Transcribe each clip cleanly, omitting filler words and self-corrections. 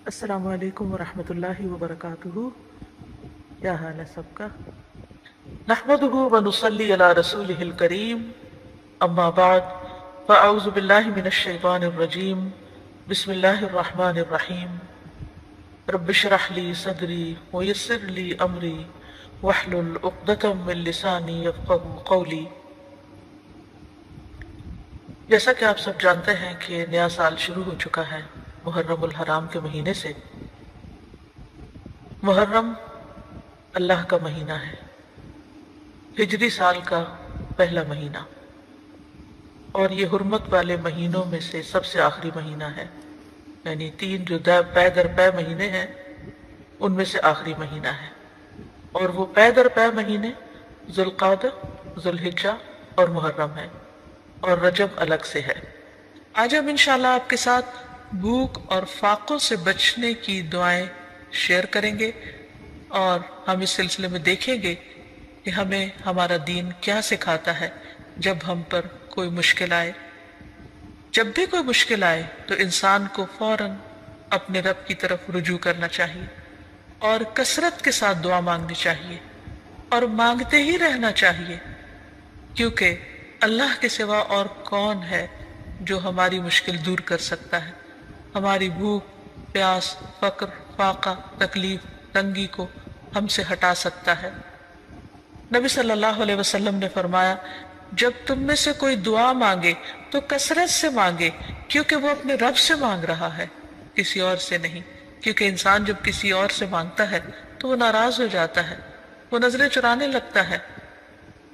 السلام علیکم ورحمۃ اللہ وبرکاتہ. کیا حال ہے سب کا؟ نحمده ونصلی علی رسولہ الکریم. اما بعد فاعوذ باللہ من الشیطان الرجیم. بسم اللہ الرحمن الرحیم. رب اشرح لی صدری ویسر لی امری واحلل عقدۃ من لسانی یفقهوا قولی. جیسا کہ آپ سب جانتے ہیں کہ نیا سال شروع ہو چکا ہے محرم الحرام کے مہینے سے. محرم اللہ کا مہینہ ہے، ہجری سال کا پہلا مہینہ، اور یہ حرمت والے مہینوں میں سے سب سے آخری مہینہ ہے. یعنی تین جو پے در پے مہینے ہیں ان میں سے آخری مہینہ ہے. اور وہ پے در پے مہینے ذوالقعدہ، ذوالحجہ اور محرم ہے، اور رجب الگ سے ہے. آج ہم انشاءاللہ آپ کے ساتھ بھوک اور فاقوں سے بچنے کی دعائیں شیئر کریں گے، اور ہم اس سلسلے میں دیکھیں گے کہ ہمیں ہمارا دین کیا سکھاتا ہے جب ہم پر کوئی مشکل آئے. جب بھی کوئی مشکل آئے تو انسان کو فوراً اپنے رب کی طرف رجوع کرنا چاہیے، اور کثرت کے ساتھ دعا مانگنی چاہیے، اور مانگتے ہی رہنا چاہیے، کیونکہ اللہ کے سوا اور کون ہے جو ہماری مشکل دور کر سکتا ہے، ہماری بھوک، پیاس، فقر، فاقہ، تکلیف، تنگی کو ہم سے ہٹا سکتا ہے. نبی صلی اللہ علیہ وسلم نے فرمایا، جب تم میں سے کوئی دعا مانگے تو کثرت سے مانگے، کیونکہ وہ اپنے رب سے مانگ رہا ہے، کسی اور سے نہیں. کیونکہ انسان جب کسی اور سے مانگتا ہے تو وہ ناراض ہو جاتا ہے، وہ نظریں چرانے لگتا ہے،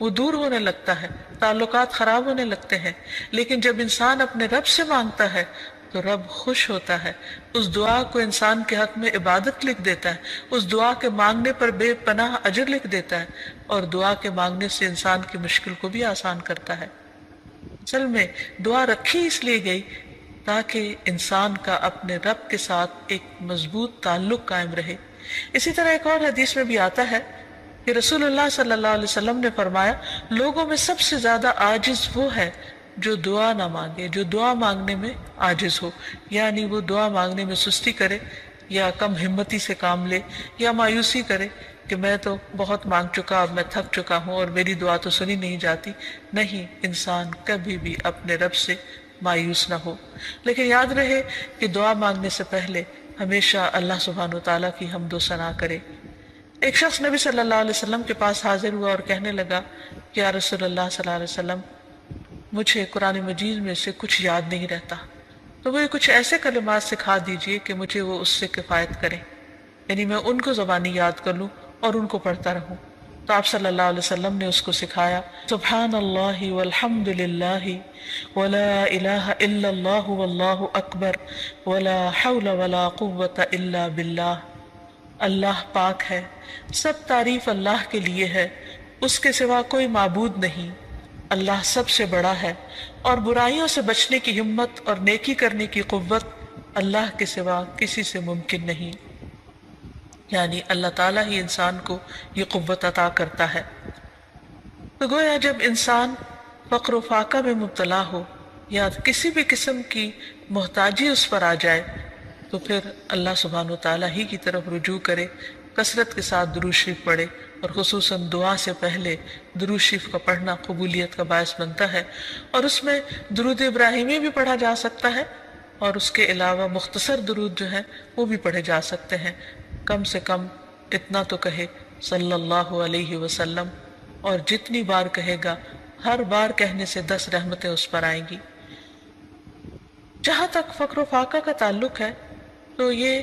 وہ دور ہونے لگتا ہے، تعلقات خراب ہونے لگتے ہیں. لیکن جب انسان اپنے رب سے مانگتا ہے تو رب خوش ہوتا ہے، اس دعا کو انسان کے حق میں عبادت لکھ دیتا ہے، اس دعا کے مانگنے پر بے پناہ اجر لکھ دیتا ہے، اور دعا کے مانگنے سے انسان کی مشکل کو بھی آسان کرتا ہے. اصل میں دعا رکھی اس لیے گئی تاکہ انسان کا اپنے رب کے ساتھ ایک مضبوط تعلق قائم رہے. اسی طرح ایک اور حدیث میں بھی آتا ہے کہ رسول اللہ صلی اللہ علیہ وسلم نے فرمایا، لوگوں میں سب سے زیادہ عاجز وہ ہے جو دعا نہ مانگے، جو دعا مانگنے میں عاجز ہو. یعنی وہ دعا مانگنے میں سستی کرے، یا کم ہمتی سے کام لے، یا مایوسی کرے کہ میں تو بہت مانگ چکا، اب میں تھک چکا ہوں اور میری دعا تو سنی نہیں جاتی. نہیں، انسان کبھی بھی اپنے رب سے مایوس نہ ہو. لیکن یاد رہے کہ دعا مانگنے سے پہلے ہمیشہ اللہ سبحانہ و تعالیٰ کی حمد و ثنا کرے. ایک شخص نبی صلی اللہ علیہ وسلم کے پاس حاضر ہوا اور کہنے لگا کہ یا رسول اللہ صلی اللہ علیہ وسلم، مجھے قرآن مجید میں سے کچھ یاد نہیں رہتا، تو مجھے کچھ ایسے کلمات سکھا دیجئے کہ مجھے وہ اس سے کفایت کریں، یعنی میں ان کو زبانی یاد کر لوں اور ان کو پڑھتا رہوں. تو آپ صلی اللہ علیہ وسلم نے اس کو سکھایا، سبحان اللہ والحمد للہ ولا الہ الا اللہ واللہ اکبر ولا حول ولا قوة الا باللہ. اللہ پاک ہے، سب تعریف اللہ کے لیے ہے، اس کے سوا کوئی معبود نہیں، اللہ سب سے بڑا ہے، اور برائیوں سے بچنے کی ہمت اور نیکی کرنے کی قوت اللہ کے سوا کسی سے ممکن نہیں. یعنی اللہ تعالیٰ ہی انسان کو یہ قوت عطا کرتا ہے. تو گویا جب انسان فقر و فاقہ میں مبتلا ہو یا کسی بھی قسم کی محتاجی اس پر آ جائے تو پھر اللہ سبحانہ وتعالیٰ ہی کی طرف رجوع کرے، کثرت کے ساتھ درود شریف پڑھے، اور خصوصاً دعا سے پہلے درود شریف کا پڑھنا قبولیت کا باعث بنتا ہے. اور اس میں درود ابراہیمی بھی پڑھا جا سکتا ہے، اور اس کے علاوہ مختصر درود جو ہیں وہ بھی پڑھے جا سکتے ہیں. کم سے کم اتنا تو کہے صلی اللہ علیہ وسلم، اور جتنی بار کہے گا ہر بار کہنے سے 10 رحمتیں اس پر آئیں گی. جہاں تک فقر و فاقہ کا تعلق ہے تو یہ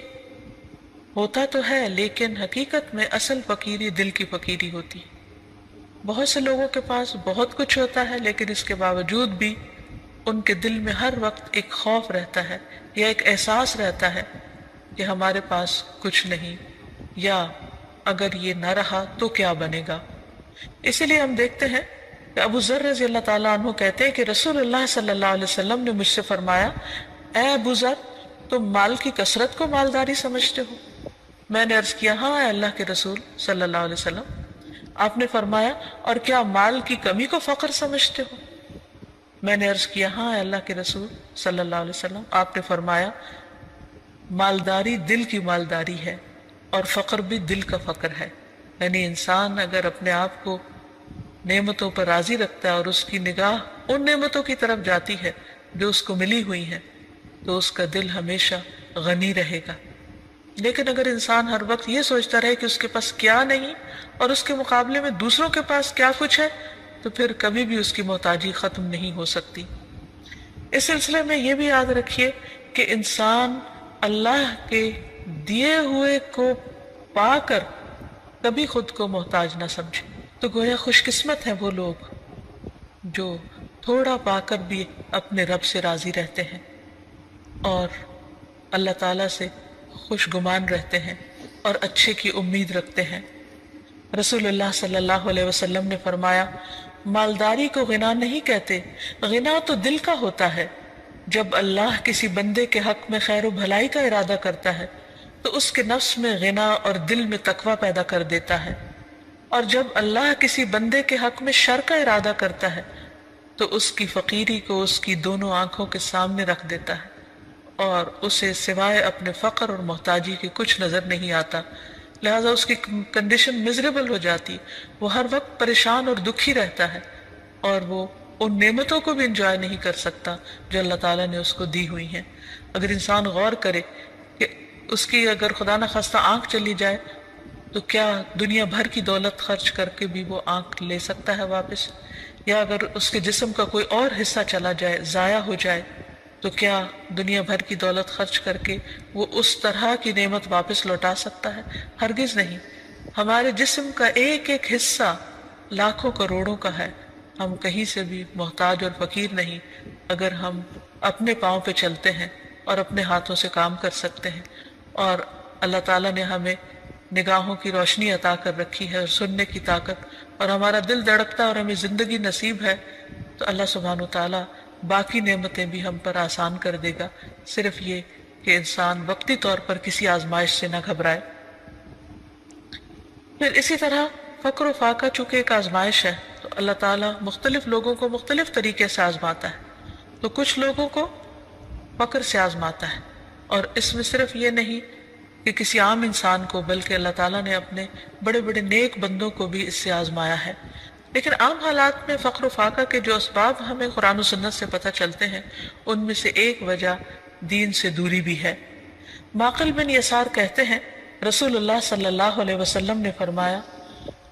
ہوتا تو ہے، لیکن حقیقت میں اصل فقیری دل کی فقیری ہوتی ہے. بہت سے لوگوں کے پاس بہت کچھ ہوتا ہے، لیکن اس کے باوجود بھی ان کے دل میں ہر وقت ایک خوف رہتا ہے، یا ایک احساس رہتا ہے کہ ہمارے پاس کچھ نہیں، یا اگر یہ نہ رہا تو کیا بنے گا. اسی لیے ہم دیکھتے ہیں کہ ابو ذر رضی اللہ تعالیٰ عنہ کہتے ہیں کہ رسول اللہ صلی اللہ علیہ وسلم نے مجھ سے فرمایا، اے ابو ذر، تم مال کی کثرت کو مالداری سمجھتے ہو؟ میں نے عرض کیا، ہاں اے اللہ کے رسول صلی اللہ علیہ وسلم. آپ نے فرمایا، اور کیا مال کی کمی کو فقر سمجھتے ہو؟ میں نے عرض کیا، ہاں اے اللہ کے رسول صلی اللہ علیہ وسلم. آپ نے فرمایا، مالداری دل کی مالداری ہے اور فقر بھی دل کا فقر ہے. یعنی انسان اگر اپنے آپ کو نعمتوں پر راضی رکھتا ہے اور اس کی نگاہ ان نعمتوں کی طرف جاتی ہے جو اس کو ملی ہوئی ہیں تو اس کا دل ہمیشہ غنی رہے گا. لیکن اگر انسان ہر وقت یہ سوچتا رہے کہ اس کے پاس کیا نہیں اور اس کے مقابلے میں دوسروں کے پاس کیا کچھ ہے تو پھر کبھی بھی اس کی محتاجی ختم نہیں ہو سکتی. اس سلسلے میں یہ بھی یاد رکھیے کہ انسان اللہ کے دیے ہوئے کو پا کر کبھی خود کو محتاج نہ سمجھے. تو گویا خوش قسمت ہیں وہ لوگ جو تھوڑا پا کر بھی اپنے رب سے راضی رہتے ہیں اور اللہ تعالیٰ سے خوش گمان رہتے ہیں اور اچھے کی امید رکھتے ہیں. رسول اللہ صلی اللہ علیہ وسلم نے فرمایا مالداری کو غنا نہیں کہتے، غنا تو دل کا ہوتا ہے. جب اللہ کسی بندے کے حق میں خیر و بھلائی کا ارادہ کرتا ہے تو اس کے نفس میں غنا اور دل میں تقوی پیدا کر دیتا ہے، اور جب اللہ کسی بندے کے حق میں شر کا ارادہ کرتا ہے تو اس کی فقیری کو اس کی دونوں آنکھوں کے سامنے رکھ دیتا ہے اور اسے سوائے اپنے فقر اور محتاجی کے کچھ نظر نہیں آتا. لہذا اس کی کنڈیشن مزریبل ہو جاتی، وہ ہر وقت پریشان اور دکھی رہتا ہے اور وہ ان نعمتوں کو بھی انجوائے نہیں کر سکتا جو اللہ تعالیٰ نے اس کو دی ہوئی ہیں. اگر انسان غور کرے کہ اس کی اگر خدا نخواستہ آنکھ چلی جائے تو کیا دنیا بھر کی دولت خرچ کر کے بھی وہ آنکھ لے سکتا ہے واپس؟ یا اگر اس کے جسم کا کوئی اور حصہ چلا جائے، ضائع ہو جائے، تو کیا دنیا بھر کی دولت خرچ کر کے وہ اس طرح کی نعمت واپس لوٹا سکتا ہے؟ ہرگز نہیں. ہمارے جسم کا ایک ایک حصہ لاکھوں کروڑوں کا ہے. ہم کہیں سے بھی محتاج اور فقیر نہیں اگر ہم اپنے پاؤں پہ چلتے ہیں اور اپنے ہاتھوں سے کام کر سکتے ہیں. اور اللہ تعالیٰ نے ہمیں نگاہوں کی روشنی عطا کر رکھی ہے اور سننے کی طاقت، اور ہمارا دل دھڑکتا ہے اور ہمیں زندگی نصیب ہے، تو اللہ سبحانہ و تعالیٰ باقی نعمتیں بھی ہم پر آسان کر دے گا. صرف یہ کہ انسان وقتی طور پر کسی آزمائش سے نہ گھبرائے. پھر اسی طرح فقر و فاقہ چونکہ ایک آزمائش ہے تو اللہ تعالیٰ مختلف لوگوں کو مختلف طریقے سے آزماتا ہے. تو کچھ لوگوں کو فقر سے آزماتا ہے، اور اس میں صرف یہ نہیں کہ کسی عام انسان کو، بلکہ اللہ تعالیٰ نے اپنے بڑے بڑے نیک بندوں کو بھی اس سے آزمایا ہے. لیکن عام حالات میں فقر و فاقہ کے جو اسباب ہمیں قرآن و سنت سے پتہ چلتے ہیں ان میں سے ایک وجہ دین سے دوری بھی ہے. معقل بن یسار کہتے ہیں رسول اللہ صلی اللہ علیہ وسلم نے فرمایا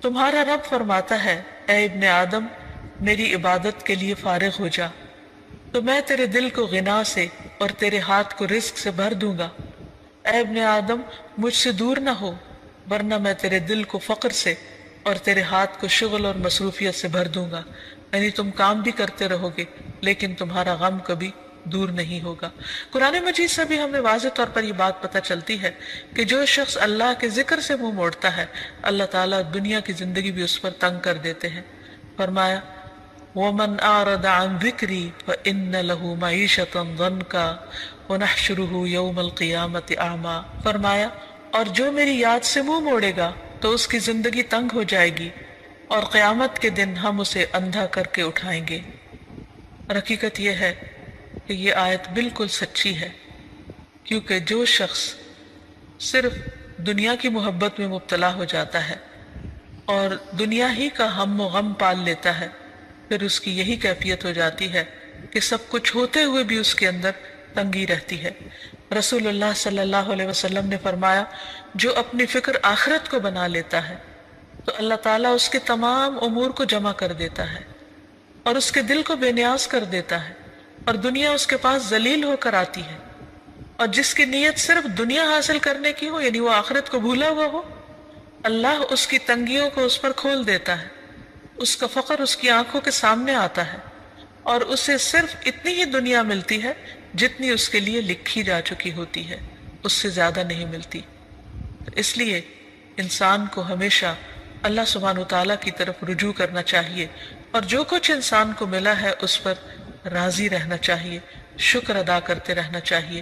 تمہارا رب فرماتا ہے اے ابن آدم میری عبادت کے لیے فارغ ہو جا تو میں تیرے دل کو غنا سے اور تیرے ہاتھ کو رزق سے بھر دوں گا. اے ابن آدم مجھ سے دور نہ ہو ورنہ میں تیرے دل کو فقر سے اور تیرے ہاتھ کو شغل اور مصروفیت سے بھر دوں گا. یعنی تم کام بھی کرتے رہو گے لیکن تمہارا غم کبھی دور نہیں ہوگا. قرآن مجید سے بھی ہمیں واضح طور پر یہ بات پتہ چلتی ہے کہ جو شخص اللہ کے ذکر سے منہ موڑتا ہے اللہ تعالیٰ دنیا کی زندگی بھی اس پر تنگ کر دیتے ہیں. فرمایا وَمَنْ أَعْرَضَ عَنْ ذِكْرِي فَإِنَّ لَهُ مَعِيشَةً ضَنْكًا وَنَحْشُرُهُ يَوْمَ الْقِيَامَةِ أَعْمَى. فرمایا اور جو میری یاد سے منہ موڑے گا تو اس کی زندگی تنگ ہو جائے گی اور قیامت کے دن ہم اسے اندھا کر کے اٹھائیں گے. اور حقیقت یہ ہے کہ یہ آیت بالکل سچی ہے، کیونکہ جو شخص صرف دنیا کی محبت میں مبتلا ہو جاتا ہے اور دنیا ہی کا ہم و غم پال لیتا ہے پھر اس کی یہی کیفیت ہو جاتی ہے کہ سب کچھ ہوتے ہوئے بھی اس کے اندر تنگی رہتی ہے. رسول اللہ صلی اللہ علیہ وسلم نے فرمایا جو اپنی فکر آخرت کو بنا لیتا ہے تو اللہ تعالیٰ اس کے تمام امور کو جمع کر دیتا ہے اور اس کے دل کو بے نیاز کر دیتا ہے اور دنیا اس کے پاس ذلیل ہو کر آتی ہے. اور جس کی نیت صرف دنیا حاصل کرنے کی ہو یعنی وہ آخرت کو بھولا ہوا ہو اللہ اس کی تنگیوں کو اس پر کھول دیتا ہے. اس کا فقر اس کی آنکھوں کے سامنے آتا ہے اور اسے صرف اتنی ہی دنیا ملتی ہے جتنی اس کے لیے لکھی جا چکی ہوتی ہے، اس سے زیادہ نہیں ملتی. اس لیے انسان کو ہمیشہ اللہ سبحانہ وتعالیٰ کی طرف رجوع کرنا چاہیے اور جو کچھ انسان کو ملا ہے اس پر راضی رہنا چاہیے، شکر ادا کرتے رہنا چاہیے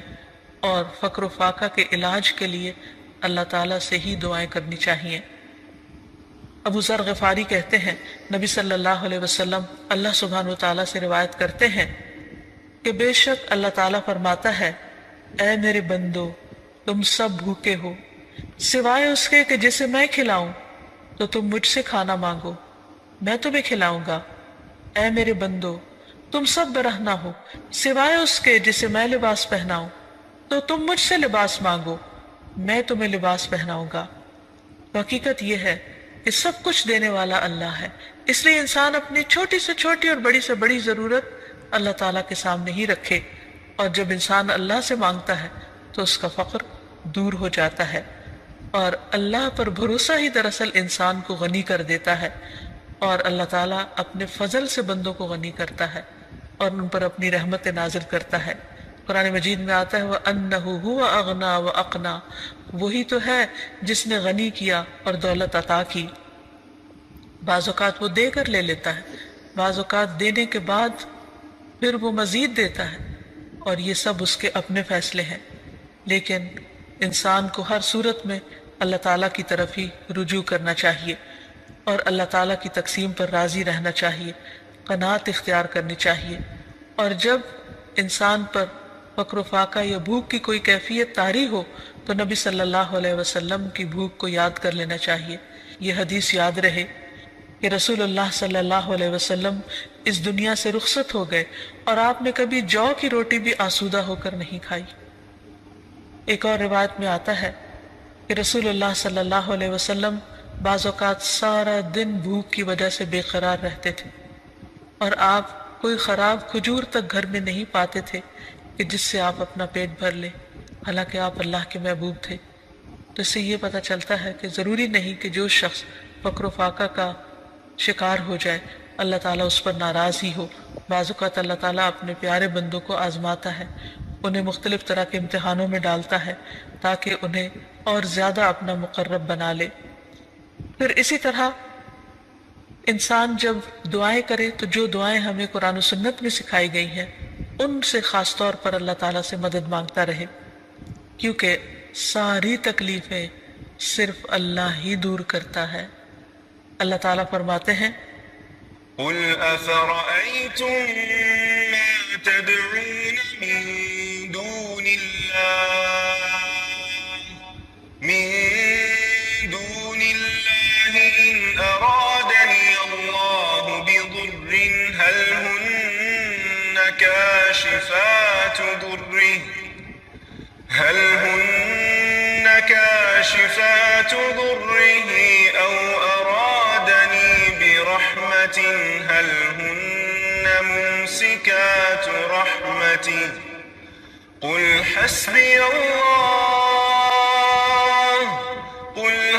اور فقر و فاقہ کے علاج کے لیے اللہ تعالیٰ سے ہی دعائیں کرنی چاہیے. ابو ذر غفاری کہتے ہیں نبی صلی اللہ علیہ وسلم اللہ سبحانہ وتعالیٰ سے روایت کرتے ہیں کہ بے شک اللہ تعالیٰ فرماتا ہے اے میرے بندو تم سب بھوکے ہو سوائے اس کے کہ جسے میں کھلاؤں، تو تم مجھ سے کھانا مانگو، میں تمہیں کھلاؤں گا۔ اے میرے بندو، تم سب برہنہ ہو سوائے اس کے جسے میں لباس پہناؤں، تو تم مجھ سے لباس مانگو، میں تمہیں لباس پہناؤں گا۔ حقیقت یہ ہے کہ سب کچھ دینے والا اللہ ہے، اس لیے انسان اپنی چھوٹی سے چھوٹی اور بڑی سے بڑی ضرورت اللہ تعالیٰ کے سامنے ہی رکھے، اور جب انسان اللہ سے مانگتا ہے تو اس کا فقر دور ہو جاتا ہے، اور اللہ پر بھروسہ ہی دراصل انسان کو غنی کر دیتا ہے، اور اللہ تعالیٰ اپنے فضل سے بندوں کو غنی کرتا ہے اور ان پر اپنی رحمت نازل کرتا ہے۔ قرآن مجید میں آتا ہے وَأَنَّهُ هُوَ أَغْنَى وَأَقْنَى، وہی تو ہے جس نے غنی کیا اور دولت عطا کی۔ بعض اوقات وہ دے کر لے لیتا ہے، بعض اوقات دینے کے بعد پھر وہ مزید دیتا ہے، اور یہ سب اس کے اپنے فیصلے ہیں، لیکن انسان کو ہر صورت میں اللہ تعالیٰ کی طرف ہی رجوع کرنا چاہیے، اور اللہ تعالیٰ کی تقسیم پر راضی رہنا چاہیے، قناعت اختیار کرنی چاہیے۔ اور جب انسان پر فقر و فاقہ یا بھوک کی کوئی کیفیت طاری ہو تو نبی صلی اللہ علیہ وسلم کی بھوک کو یاد کر لینا چاہیے۔ یہ حدیث یاد رہے کہ رسول اللہ صلی اللہ علیہ وسلم اس دنیا سے رخصت ہو گئے اور آپ نے کبھی جو کی روٹی بھی آسودہ ہو کر نہیں کھائی۔ ایک اور روایت میں آتا ہے کہ رسول اللہ صلی اللہ علیہ وسلم بعض اوقات سارا دن بھوک کی وجہ سے بے قرار رہتے تھے، اور آپ کوئی خراب کھجور تک گھر میں نہیں پاتے تھے کہ جس سے آپ اپنا پیٹ بھر لیں، حالانکہ آپ اللہ کے محبوب تھے۔ تو اس سے یہ پتہ چلتا ہے کہ ضروری نہیں کہ جو شخص فقر و فاقہ کا شکار ہو جائے اللہ تعالیٰ اس پر ناراض ہی ہو۔ بعض اوقات اللہ تعالیٰ اپنے پیارے بندوں کو آزماتا ہے، انہیں مختلف طرح کے امتحانوں میں ڈالتا ہے تاکہ انہیں اور زیادہ اپنا مقرب بنا لے۔ پھر اسی طرح انسان جب دعائیں کرے تو جو دعائیں ہمیں قرآن و سنت میں سکھائی گئی ہیں ان سے خاص طور پر اللہ تعالیٰ سے مدد مانگتا رہے، کیونکہ ساری تکلیفیں صرف اللہ ہی دور کرتا ہے۔ اللہ تعالیٰ فرماتے ہیں قل أفرأيتم ما تدعون من دون الله إن أرادني الله بضر هل هن كاشفات ضره أو أرادني برحمة هل هن ممسكات رحمته قل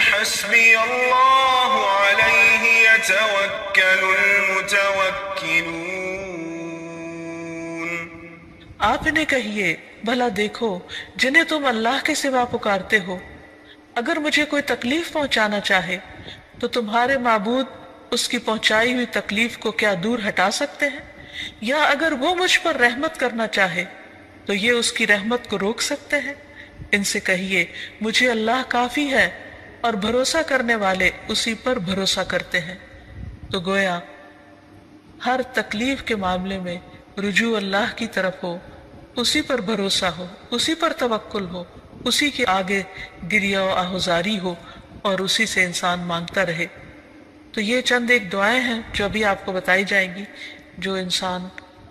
حسبي الله عليه يتوكل المتوكلون۔ آپ انہیں کہیے بھلا دیکھو جنہیں تم اللہ کے سوا پکارتے ہو، اگر مجھے کوئی تکلیف پہنچانا چاہے تو تمہارے معبود اس کی پہنچائی ہوئی تکلیف کو کیا دور ہٹا سکتے ہیں؟ یا اگر وہ مجھ پر رحمت کرنا چاہے تو یہ اس کی رحمت کو روک سکتے ہیں؟ ان سے کہیے مجھے اللہ کافی ہے اور بھروسہ کرنے والے اسی پر بھروسہ کرتے ہیں۔ تو گویا ہر تکلیف کے معاملے میں رجوع اللہ کی طرف ہو، اسی پر بھروسہ ہو، اسی پر توکل ہو، اسی کے آگے گریہ و آہذاری ہو اور اسی سے انسان مانگتا رہے۔ تو یہ چند ایک دعائیں ہیں جو ابھی آپ کو بتائی جائیں گی جو انسان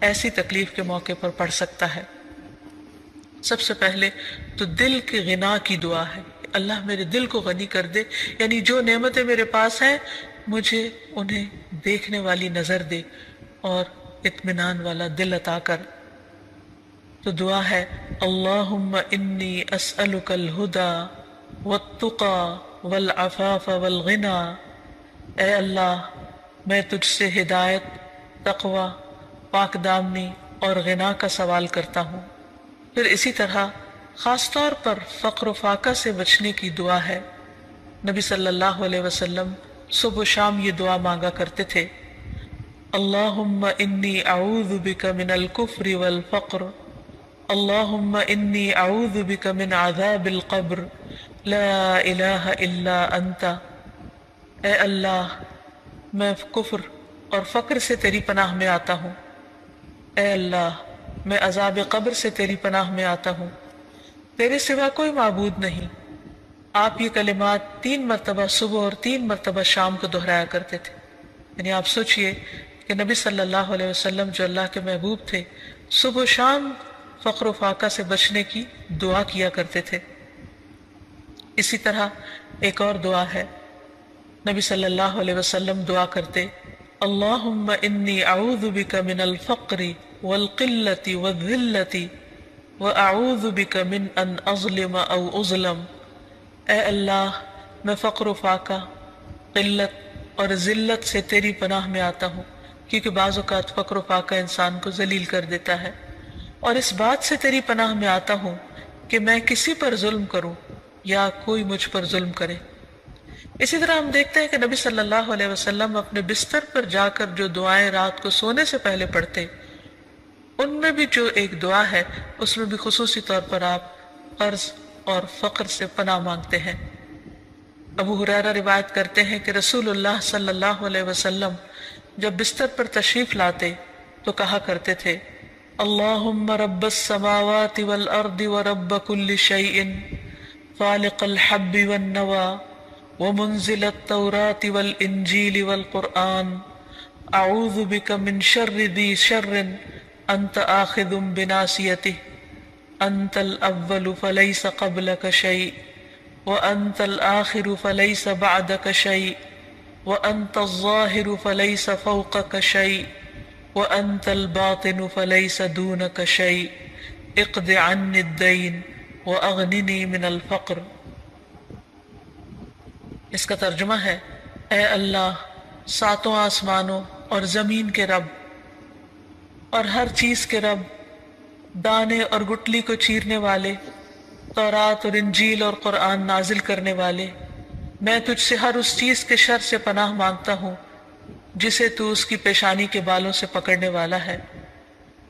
ایسی تکلیف کے موقع پر پڑھ سکتا ہے۔ سب سے پہلے تو دل کے غنا کی دعا ہے، اللہ میرے دل کو غنی کر دے، یعنی جو نعمتیں میرے پاس ہیں مجھے انہیں دیکھنے والی نظر دے اور اطمینان والا دل عطا کر۔ تو دعا ہے اللہم انی اسألک الہدی والتقی والعفاف والغنی، اے اللہ میں تجھ سے ہدایت، تقوی، پاک دامنی اور غنا کا سوال کرتا ہوں۔ پھر اسی طرح خاص طور پر فقر و فاقہ سے بچنے کی دعا ہے۔ نبی صلی اللہ علیہ وسلم صبح و شام یہ دعا مانگا کرتے تھے اللہم انی اعوذ بک من الکفر والفقر، اللہم انی اعوذ بک من عذاب القبر لا الہ الا انت، اے اللہ میں کفر اور فقر سے تیری پناہ میں آتا ہوں، اے اللہ میں عذاب قبر سے تیری پناہ میں آتا ہوں، تیرے سوا کوئی معبود نہیں۔ آپ یہ کلمات 3 مرتبہ صبح اور 3 مرتبہ شام کو دہرایا کرتے تھے۔ یعنی آپ سوچئے کہ نبی صلی اللہ علیہ وسلم جو اللہ کے محبوب تھے، صبح و شام فقر و فاقہ سے بچنے کی دعا کیا کرتے تھے۔ اسی طرح ایک اور دعا ہے، نبی صلی اللہ علیہ وسلم دعا کرتے، اللہم انی اعوذ بک من الفقر والقلۃ والذلۃ واعوذ بک من ان اظلم او اظلم۔ اے اللہ، میں فقر و فاقہ، قلت اور ذلت سے تیری پناہ میں آتا ہوں، کیونکہ بعض اوقات فقر و فاقہ انسان کو ذلیل کر دیتا ہے، اور اس بات سے تیری پناہ میں آتا ہوں کہ میں کسی پر ظلم کروں یا کوئی مجھ پر ظلم کرے۔ اسی طرح ہم دیکھتے ہیں کہ نبی صلی اللہ علیہ وسلم اپنے بستر پر جا کر جو دعائیں رات کو سونے سے پہلے پڑھتے، ان میں بھی جو ایک دعا ہے اس میں بھی خصوصی طور پر آپ قرض اور فقر سے پناہ مانگتے ہیں۔ ابو ہریرہ روایت کرتے ہیں کہ رسول اللہ صلی اللہ علیہ وسلم جب بستر پر تشریف لاتے تو کہا کرتے تھے، اللہم رب السماوات والارض ورب کل شیء فالق الحب والنوى ومنزل التوراة والانجیل والقرآن اعوذ بک من شر ذی شر انت آخذ بناصیتہ انت الاول فلیس قبلک شیء وانت الآخر فلیس بعدک شیء وانت الظاہر فلیس فوقک شیء وانت الباطن فلیس دونک شیء اقض عنی الدین واغننی من الفقر۔ اس کا ترجمہ ہے، اے اللہ، 7 آسمانوں اور زمین کے رب اور ہر چیز کے رب، دانے اور گٹلی کو چیرنے والے، تورات اور انجیل اور قرآن نازل کرنے والے، میں تجھ سے ہر اس چیز کے شر سے پناہ مانگتا ہوں جسے تو اس کی پیشانی کے بالوں سے پکڑنے والا ہے۔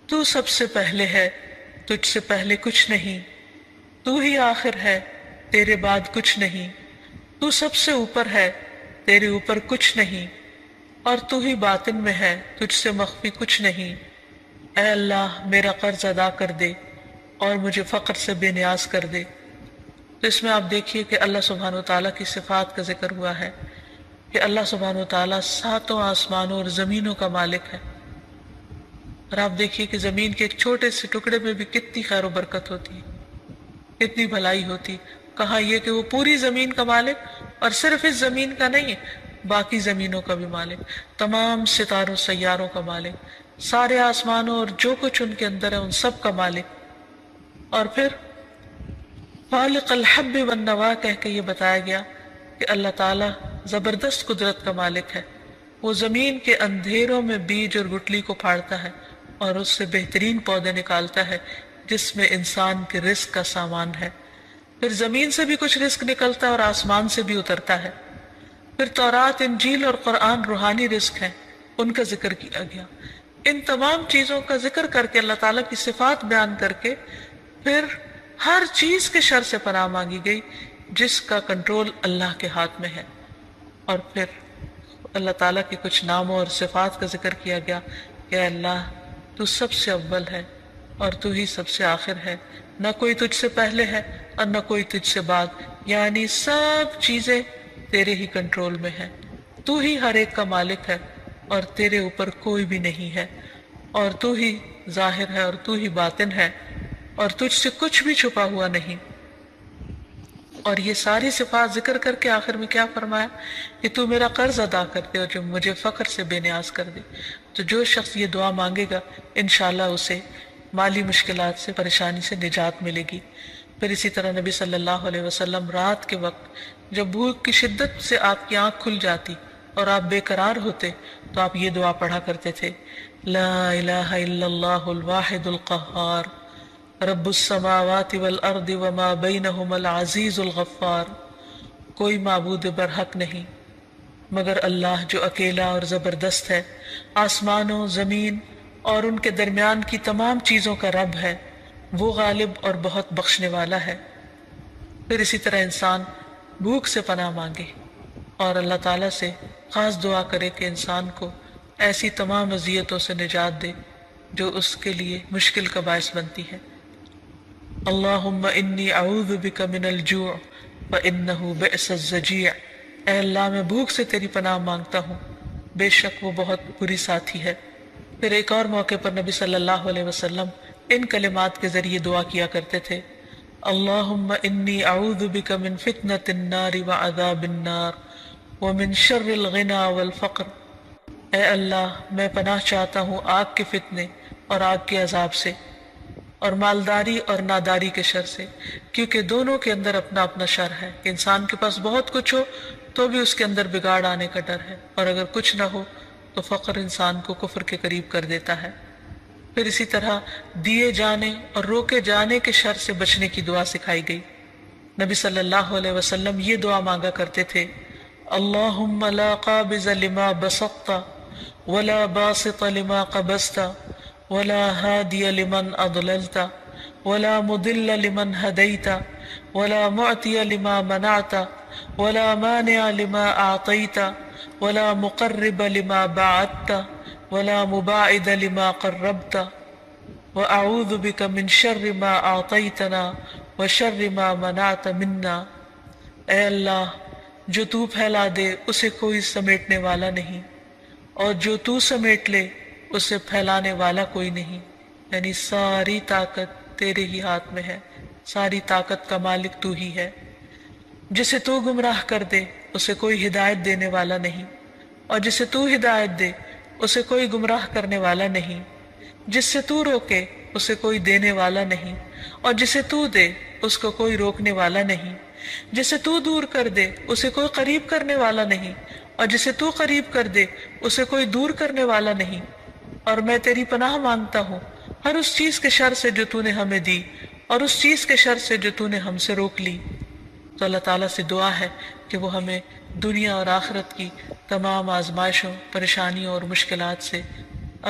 تو سب سے پہلے ہے، تجھ سے پہلے کچھ نہیں، تو ہی آخر ہے، تیرے بعد کچھ نہیں، تو سب سے اوپر ہے، تیرے اوپر کچھ نہیں، اور تو ہی باطن میں ہے، تجھ سے مخفی کچھ نہیں۔ اے اللہ، میرا قرض ادا کر دے اور مجھے فقر سے بے نیاز کر دے۔ تو اس میں آپ دیکھیے کہ اللہ سبحانہ وتعالیٰ کی صفات کا ذکر ہوا ہے کہ اللہ سبحانہ وتعالیٰ 7 آسمانوں اور زمینوں کا مالک ہے، اور آپ دیکھیے کہ زمین کے ایک چھوٹے سے ٹکڑے میں بھی کتنی خیر و برکت ہوتی ہے، کتنی بھلائی ہوتی۔ کہا یہ کہ وہ پوری زمین کا مالک، اور صرف اس زمین کا نہیں، باقی زمینوں کا بھی مالک، تمام ستاروں سیاروں کا مالک، سارے آسمانوں اور جو کچھ ان کے اندر ہے ان سب کا مالک۔ اور پھر فالق الحب والنوى کہہ کے یہ بتایا گیا کہ اللہ تعالیٰ زبردست قدرت کا مالک ہے، وہ زمین کے اندھیروں میں بیج اور گٹلی کو پھاڑتا ہے اور اس سے بہترین پودے نکالتا ہے جس میں انسان کے رزق کا سامان ہے۔ پھر زمین سے بھی کچھ رزق نکلتا ہے اور آسمان سے بھی اترتا ہے۔ پھر تورات، انجیل اور قرآن روحانی رزق ہیں، ان کا ذکر کیا گیا۔ ان تمام چیزوں کا ذکر کر کے اللہ تعالیٰ کی صفات بیان کر کے پھر ہر چیز کے شر سے پناہ مانگی گئی جس کا کنٹرول اللہ کے ہاتھ میں ہے۔ اور پھر اللہ تعالیٰ کے کچھ ناموں اور صفات کا ذکر کیا گیا کہ اے اللہ، تو سب سے اول ہے اور تو ہی سب سے آخر ہے، نہ کوئی تجھ سے پہلے ہے اور نہ کوئی تجھ سے بعد، یعنی سب چیزیں تیرے ہی کنٹرول میں ہیں، تو ہی ہر ایک کا مالک ہے اور تیرے اوپر کوئی بھی نہیں ہے، اور تو ہی ظاہر ہے اور تو ہی باطن ہے، اور تجھ سے کچھ بھی چھپا ہوا نہیں۔ اور یہ ساری صفات ذکر کر کے آخر میں کیا فرمایا کہ تو میرا قرض ادا کر دے اور جو مجھے فقر سے بے نیاز کر دے۔ تو جو شخص یہ دعا مانگے گا انشاءاللہ اسے مالی مشکلات سے، پریشانی سے نجات ملے گی۔ پھر اسی طرح نبی صلی اللہ علیہ وسلم رات کے وقت جب بھوک کی شدت سے آپ کی آنکھ کھل جاتی اور آپ بے قرار ہوتے تو آپ یہ دعا پڑھا کرتے تھے، لا الہ الا اللہ الواحد القہار رب السماوات والارض وما بینہما العزیز الغفار۔ کوئی معبود برحق نہیں مگر اللہ جو اکیلا اور زبردست ہے، آسمانوں، زمین اور ان کے درمیان کی تمام چیزوں کا رب ہے، وہ غالب اور بہت بخشنے والا ہے۔ پھر اسی طرح انسان بھوک سے پناہ مانگے اور اللہ تعالیٰ سے خاص دعا کرے کہ انسان کو ایسی تمام اذیتوں سے نجات دے جو اس کے لیے مشکل کا باعث بنتی ہے۔ اللہم انی اعوذ بک من الجوع فإنہ بئس الضجیع، اے اللہ میں بھوک سے تیری پناہ مانگتا ہوں، بے شک وہ بہت بری ساتھی ہے۔ پھر ایک اور موقع پر نبی صلی اللہ علیہ وسلم ان کلمات کے ذریعے دعا کیا کرتے تھے، اللہم انی اعوذ بک من فتنة النار وعذاب النار ومن شر الغنى والفقر، اے اللہ میں پناہ چاہتا ہوں آگ کے فتنے اور آگ کے عذاب سے، اور مالداری اور ناداری کے شر سے، کیونکہ دونوں کے اندر اپنا اپنا شر ہے۔ انسان کے پاس بہت کچھ ہو تو بھی اس کے اندر بگاڑ آنے کا ڈر ہے، اور اگر کچھ نہ ہو تو فقر انسان کو کفر کے قریب کر دیتا ہے۔ پھر اسی طرح دیے جانے اور روکے جانے کے شر سے بچنے کی دعا سکھائی گئی۔ نبی صلی اللہ علیہ وسلم یہ دعا مانگا کرتے تھے، اللہم لا قابض لما بسطت ولا باسط لما قبضت ولا ہادی لمن اضللت ولا مضل لمن ہدیت ولا معطی لما منعت ولا مانع لما اعطیت ولا مقرب لما بعدت ولا مباعد لما قربت وأعوذ بك من شر ما أعطيتنا وشر ما منعت منا، اے اللہ جو تو پھیلا دے اسے کوئی سمیٹنے والا نہیں، اور جو تو سمیٹ لے اسے پھیلانے والا کوئی نہیں، یعنی ساری طاقت تیرے ہی ہاتھ میں ہے، ساری طاقت کا مالک تو ہی ہے۔ جسے تو گمراہ کر دے اسے کوئی ہدایت دینے والا نہیں، اور جسے تو ہدایت دے اسے کوئی گمراہ کرنے والا نہیں، جس سے تو روکے اسے کوئی دینے والا نہیں، اور جسے تو دے اس کو کوئی روکنے والا نہیں، جسے تو دور کر دے اسے کوئی قریب کرنے والا نہیں، اور جسے تو قریب کر دے اسے کوئی دور کرنے والا نہیں۔ اور میں تیری پناہ مانگتا ہوں ہر اس چیز کے شر سے جو تو نے ہمیں دی، اور اس چیز کے شر سے جو تو نے ہم سے روک لی۔ تو اللہ تعالیٰ سے دعا ہے کہ وہ ہمیں دنیا اور آخرت کی تمام آزمائشوں، پریشانیوں اور مشکلات سے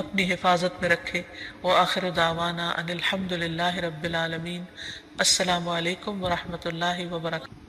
اپنی حفاظت میں رکھے۔ وآخر دعوانا ان الحمد للہ رب العالمین۔ السلام علیکم ورحمۃ اللہ وبرکاتہ۔